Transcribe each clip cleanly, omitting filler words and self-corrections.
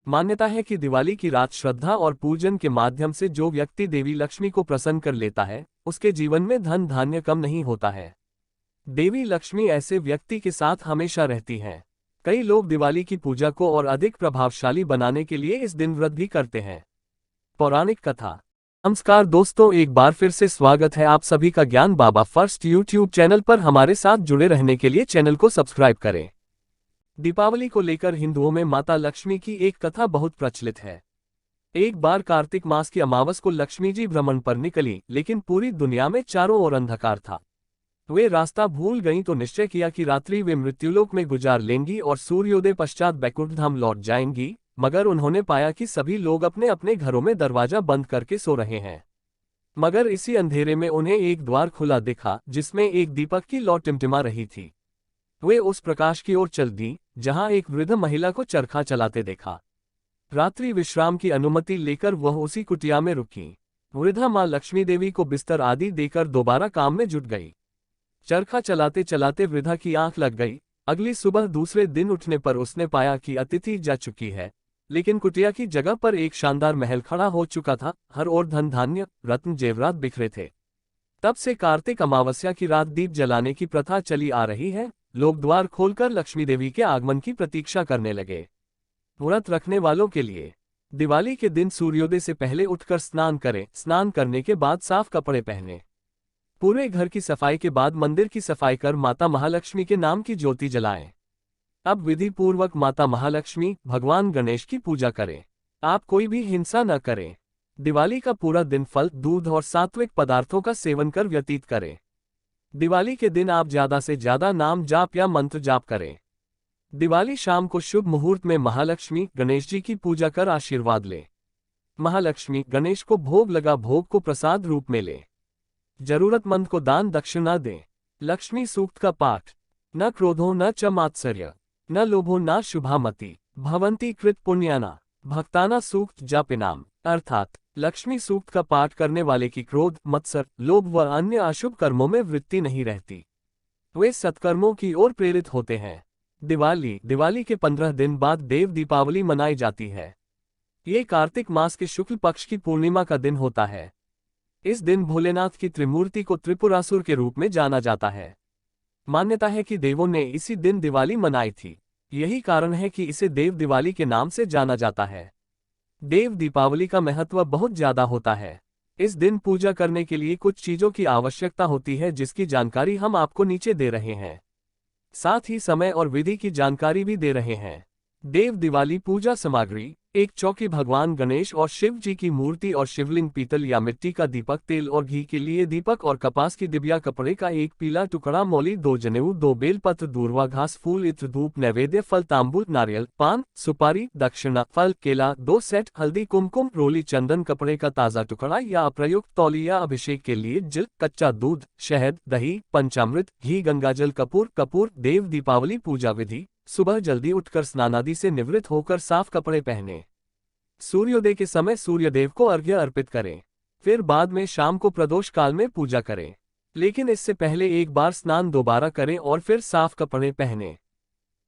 मान्यता है कि दिवाली की रात श्रद्धा और पूजन के माध्यम से जो व्यक्ति देवी लक्ष्मी को प्रसन्न कर लेता है, उसके जीवन में धन धान्य कम नहीं होता है। देवी लक्ष्मी ऐसे व्यक्ति के साथ हमेशा रहती हैं। कई लोग दिवाली की पूजा को और अधिक प्रभावशाली बनाने के लिए इस दिन व्रत भी करते हैं। पौराणिक कथा। नमस्कार दोस्तों, एक बार फिर से स्वागत है आप सभी का ज्ञान बाबा फर्स्ट यूट्यूब चैनल पर। हमारे साथ जुड़े रहने के लिए चैनल को सब्सक्राइब करें। दीपावली को लेकर हिंदुओं में माता लक्ष्मी की एक कथा बहुत प्रचलित है। एक बार कार्तिक मास की अमावस को लक्ष्मी जी भ्रमण पर निकली, लेकिन पूरी दुनिया में चारों ओर अंधकार था। वे रास्ता भूल गईं तो निश्चय किया कि रात्रि वे मृत्युलोक में गुजार लेंगी और सूर्योदय पश्चात बैकुंठ धाम लौट जाएंगी। मगर उन्होंने पाया कि सभी लोग अपने अपने घरों में दरवाजा बंद करके सो रहे हैं। मगर इसी अंधेरे में उन्हें एक द्वार खुला दिखा, जिसमें एक दीपक की लौ टिमटिमा रही थी। वे उस प्रकाश की ओर चल दी, जहां एक वृद्ध महिला को चरखा चलाते देखा। रात्रि विश्राम की अनुमति लेकर वह उसी कुटिया में रुकी। वृद्धा मां लक्ष्मी देवी को बिस्तर आदि देकर दोबारा काम में जुट गई। चरखा चलाते चलाते वृद्धा की आंख लग गई। अगली सुबह दूसरे दिन उठने पर उसने पाया कि अतिथि जा चुकी है, लेकिन कुटिया की जगह पर एक शानदार महल खड़ा हो चुका था। हर ओर धन धान्य, रत्न जेवरात बिखरे थे। तब से कार्तिक अमावस्या की रात दीप जलाने की प्रथा चली आ रही है। लोग द्वार खोलकर लक्ष्मी देवी के आगमन की प्रतीक्षा करने लगे। व्रत रखने वालों के लिए दिवाली के दिन सूर्योदय से पहले उठकर स्नान करें। स्नान करने के बाद साफ कपड़े पहने। पूरे घर की सफाई के बाद मंदिर की सफाई कर माता महालक्ष्मी के नाम की ज्योति जलाएं। अब विधि पूर्वक माता महालक्ष्मी, भगवान गणेश की पूजा करें। आप कोई भी हिंसा न करें। दिवाली का पूरा दिन फल, दूध और सात्विक पदार्थों का सेवन कर व्यतीत करें। दिवाली के दिन आप ज्यादा से ज्यादा नाम जाप या मंत्र जाप करें। दिवाली शाम को शुभ मुहूर्त में महालक्ष्मी गणेश जी की पूजा कर आशीर्वाद लें। महालक्ष्मी गणेश को भोग लगा भोग को प्रसाद रूप में लें। जरूरतमंद को दान दक्षिणा दें। लक्ष्मी सूक्त का पाठ। न क्रोधो न च मात्सर्य, न लोभो न शुभामति, भवन्ति कृत पुण्याना भक्ताना सूक्त जापिनाम। अर्थात लक्ष्मी सूक्त का पाठ करने वाले की क्रोध, मत्सर, लोभ व अन्य अशुभ कर्मों में वृत्ति नहीं रहती। वे सत्कर्मों की ओर प्रेरित होते हैं। दिवाली के 15 दिन बाद देव दीपावली मनाई जाती है। ये कार्तिक मास के शुक्ल पक्ष की पूर्णिमा का दिन होता है। इस दिन भोलेनाथ की त्रिमूर्ति को त्रिपुरासुर के रूप में जाना जाता है। मान्यता है कि देवों ने इसी दिन दिवाली मनाई थी। यही कारण है कि इसे देव दिवाली के नाम से जाना जाता है। देव दीपावली का महत्व बहुत ज्यादा होता है। इस दिन पूजा करने के लिए कुछ चीजों की आवश्यकता होती है, जिसकी जानकारी हम आपको नीचे दे रहे हैं। साथ ही समय और विधि की जानकारी भी दे रहे हैं। देव दिवाली पूजा सामग्री: एक चौकी भगवान गणेश और शिव जी की मूर्ति और शिवलिंग, पीतल या मिट्टी का दीपक, तेल और घी के लिए दीपक और कपास की डिबिया, कपड़े का एक पीला टुकड़ा, मौली, 2 जनेऊ, 2 बेलपत्र, दूर्वा घास, फूल, इत्र, धूप, नैवेद्य, फल, तांबूल, नारियल, पान, सुपारी, दक्षिणा, फल, केला, 2 सेट, हल्दी, कुमकुम, रोली, चंदन, कपड़े का ताजा टुकड़ा या अप्रयुक्त तौलिया, अभिषेक के लिए जल, कच्चा दूध, शहद, दही, पंचामृत, घी, गंगाजल, कपूर। देव दीपावली पूजा विधि: सुबह जल्दी उठकर स्नानादि से निवृत्त होकर साफ कपड़े पहने। सूर्योदय के समय सूर्यदेव को अर्घ्य अर्पित करें। फिर बाद में शाम को प्रदोष काल में पूजा करें, लेकिन इससे पहले एक बार स्नान दोबारा करें और फिर साफ कपड़े पहने।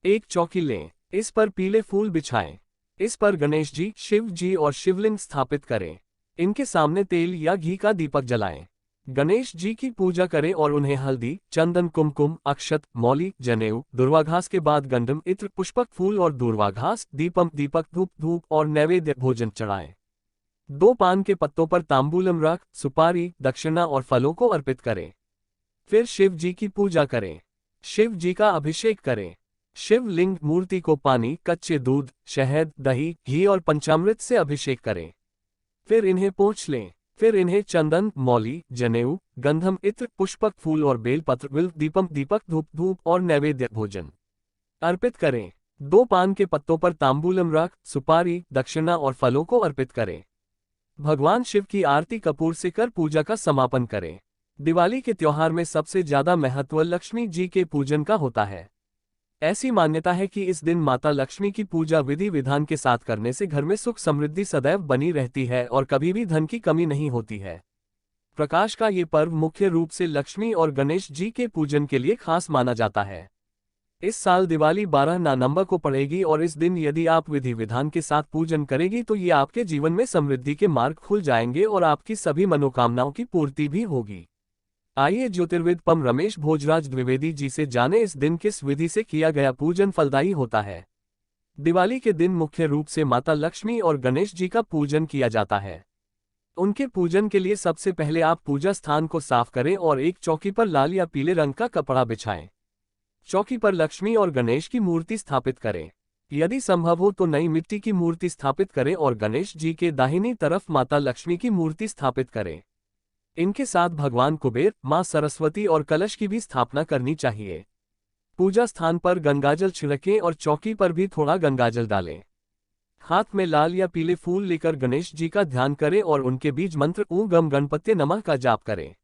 एक चौकी लें, इस पर पीले फूल बिछाएं। इस पर गणेश जी, शिव जी और शिवलिंग स्थापित करें। इनके सामने तेल या घी का दीपक जलाएं। गणेश जी की पूजा करें और उन्हें हल्दी, चंदन, कुमकुम, अक्षत, मौली, जनेऊ, दुर्वाघास के बाद गंधम, इत्र, पुष्पक, फूल और दूर्वाघास, दीपक, धूप और नैवेद्य भोजन चढ़ाएं। 2 पान के पत्तों पर तांबूलम रख, सुपारी, दक्षिणा और फलों को अर्पित करें। फिर शिव जी की पूजा करें। शिव जी का अभिषेक करें। शिवलिंग मूर्ति को पानी, कच्चे दूध, शहद, दही, घी और पंचामृत से अभिषेक करें। फिर इन्हें पोंछ लें। फिर इन्हें चंदन, मौली, जनेऊ, गंधम, इत्र, पुष्पक, फूल और बेलपत्र, बिल्व, दीपक, धूप और नैवेद्य भोजन अर्पित करें। 2 पान के पत्तों पर तांबूलम रख, सुपारी, दक्षिणा और फलों को अर्पित करें। भगवान शिव की आरती कपूर से कर पूजा का समापन करें। दिवाली के त्योहार में सबसे ज्यादा महत्व लक्ष्मी जी के पूजन का होता है। ऐसी मान्यता है कि इस दिन माता लक्ष्मी की पूजा विधि विधान के साथ करने से घर में सुख समृद्धि सदैव बनी रहती है और कभी भी धन की कमी नहीं होती है। प्रकाश का ये पर्व मुख्य रूप से लक्ष्मी और गणेश जी के पूजन के लिए खास माना जाता है। इस साल दिवाली 12 नवंबर को पड़ेगी और इस दिन यदि आप विधि विधान के साथ पूजन करेगी तो ये आपके जीवन में समृद्धि के मार्ग खुल जाएंगे और आपकी सभी मनोकामनाओं की पूर्ति भी होगी। आइए ज्योतिर्विद पम रमेश भोजराज द्विवेदी जी से जाने इस दिन किस विधि से किया गया पूजन फलदायी होता है। दिवाली के दिन मुख्य रूप से माता लक्ष्मी और गणेश जी का पूजन किया जाता है। उनके पूजन के लिए सबसे पहले आप पूजा स्थान को साफ करें और एक चौकी पर लाल या पीले रंग का कपड़ा बिछाएं। चौकी पर लक्ष्मी और गणेश की मूर्ति स्थापित करें। यदि संभव हो तो नई मिट्टी की मूर्ति स्थापित करें और गणेश जी के दाहिनी तरफ माता लक्ष्मी की मूर्ति स्थापित करें। इनके साथ भगवान कुबेर, मां सरस्वती और कलश की भी स्थापना करनी चाहिए। पूजा स्थान पर गंगाजल छिड़कें और चौकी पर भी थोड़ा गंगाजल डालें। हाथ में लाल या पीले फूल लेकर गणेश जी का ध्यान करें और उनके बीज मंत्र ॐ गम गणपत्ये नमः का जाप करें।